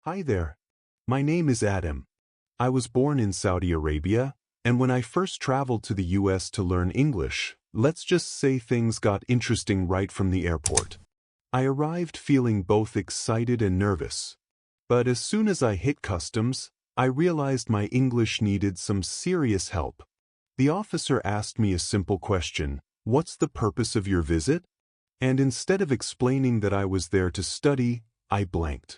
Hi there. My name is Adam. I was born in Saudi Arabia, and when I first traveled to the US to learn English, let's just say things got interesting right from the airport. I arrived feeling both excited and nervous. But as soon as I hit customs, I realized my English needed some serious help. The officer asked me a simple question: "What's the purpose of your visit?" And instead of explaining that I was there to study, I blanked.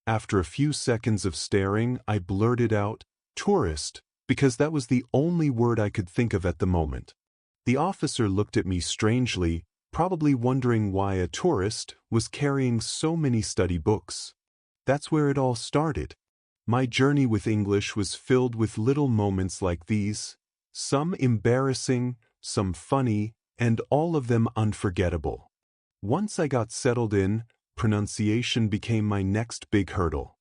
After a few seconds of staring, I blurted out, "Tourist," because that was the only word I could think of at the moment. The officer looked at me strangely, probably wondering why a tourist was carrying so many study books. That's where it all started. My journey with English was filled with little moments like these, some embarrassing, some funny, and all of them unforgettable. Once I got settled in, pronunciation became my next big hurdle.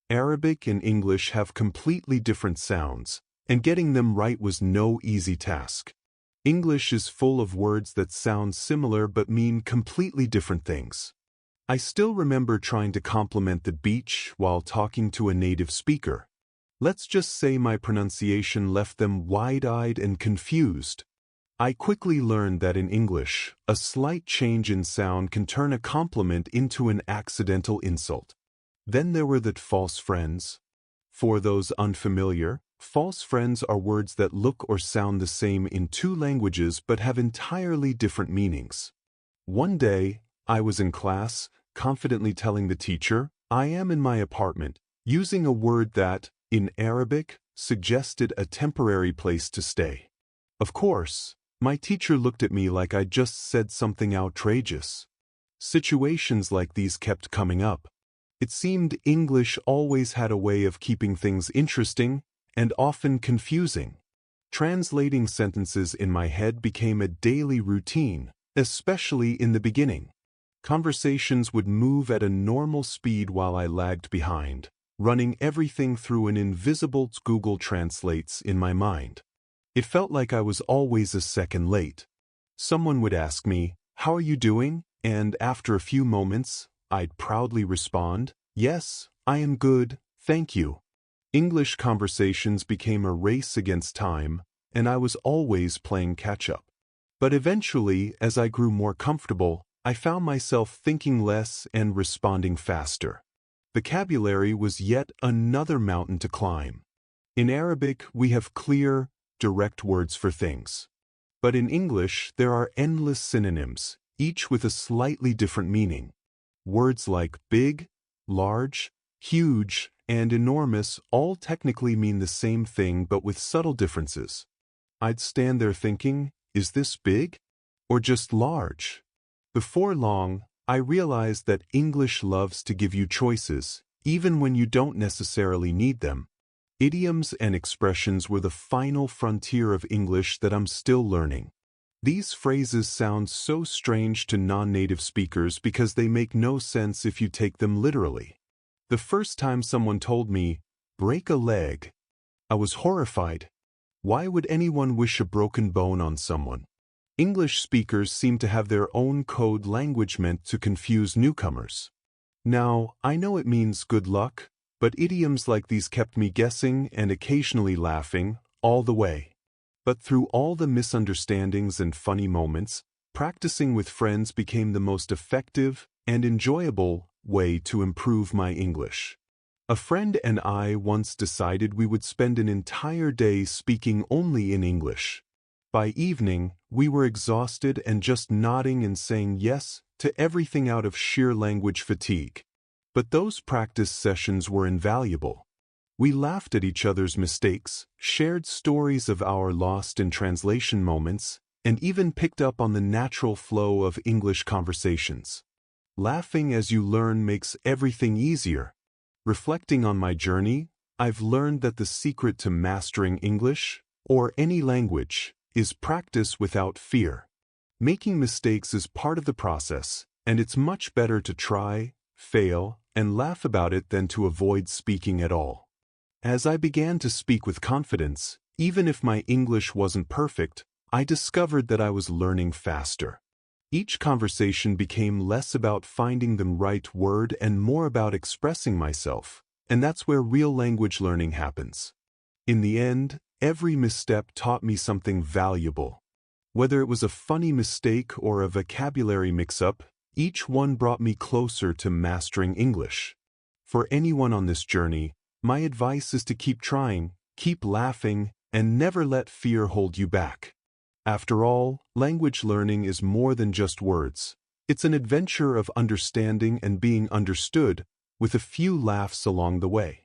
Arabic and English have completely different sounds, and getting them right was no easy task. English is full of words that sound similar but mean completely different things. I still remember trying to compliment the beach while talking to a native speaker. Let's just say my pronunciation left them wide-eyed and confused. I quickly learned that in English, a slight change in sound can turn a compliment into an accidental insult. Then there were the false friends. For those unfamiliar, false friends are words that look or sound the same in two languages but have entirely different meanings. One day, I was in class, confidently telling the teacher, "I am in my apartment," using a word that, in Arabic, suggested a temporary place to stay. Of course, my teacher looked at me like I'd just said something outrageous. Situations like these kept coming up. It seemed English always had a way of keeping things interesting and often confusing. Translating sentences in my head became a daily routine, especially in the beginning. Conversations would move at a normal speed while I lagged behind, running everything through an invisible Google Translates in my mind. It felt like I was always a second late. Someone would ask me, "How are you doing?" And after a few moments, I'd proudly respond, "Yes, I am good, thank you." English conversations became a race against time, and I was always playing catch-up. But eventually, as I grew more comfortable, I found myself thinking less and responding faster. Vocabulary was yet another mountain to climb. In Arabic, we have clear, direct words for things. But in English, there are endless synonyms, each with a slightly different meaning. Words like big, large, huge, and enormous all technically mean the same thing but with subtle differences. I'd stand there thinking, is this big? Or just large? Before long, I realized that English loves to give you choices, even when you don't necessarily need them. Idioms and expressions were the final frontier of English that I'm still learning. These phrases sound so strange to non-native speakers because they make no sense if you take them literally. The first time someone told me, "break a leg," I was horrified. Why would anyone wish a broken bone on someone? English speakers seem to have their own code language meant to confuse newcomers. Now, I know it means good luck, but idioms like these kept me guessing and occasionally laughing, all the way. But through all the misunderstandings and funny moments, practicing with friends became the most effective and enjoyable way to improve my English. A friend and I once decided we would spend an entire day speaking only in English. By evening, we were exhausted and just nodding and saying yes to everything out of sheer language fatigue. But those practice sessions were invaluable. We laughed at each other's mistakes, shared stories of our lost in translation moments, and even picked up on the natural flow of English conversations. Laughing as you learn makes everything easier. Reflecting on my journey, I've learned that the secret to mastering English, or any language, is practice without fear. Making mistakes is part of the process, and it's much better to try, fail, and laugh about it than to avoid speaking at all. As I began to speak with confidence, even if my English wasn't perfect, I discovered that I was learning faster. Each conversation became less about finding the right word and more about expressing myself, And that's where real language learning happens. In the end, every misstep taught me something valuable. Whether it was a funny mistake or a vocabulary mix-up, each one brought me closer to mastering English. For anyone on this journey, my advice is to keep trying, keep laughing, and never let fear hold you back. After all, language learning is more than just words. It's an adventure of understanding and being understood, with a few laughs along the way.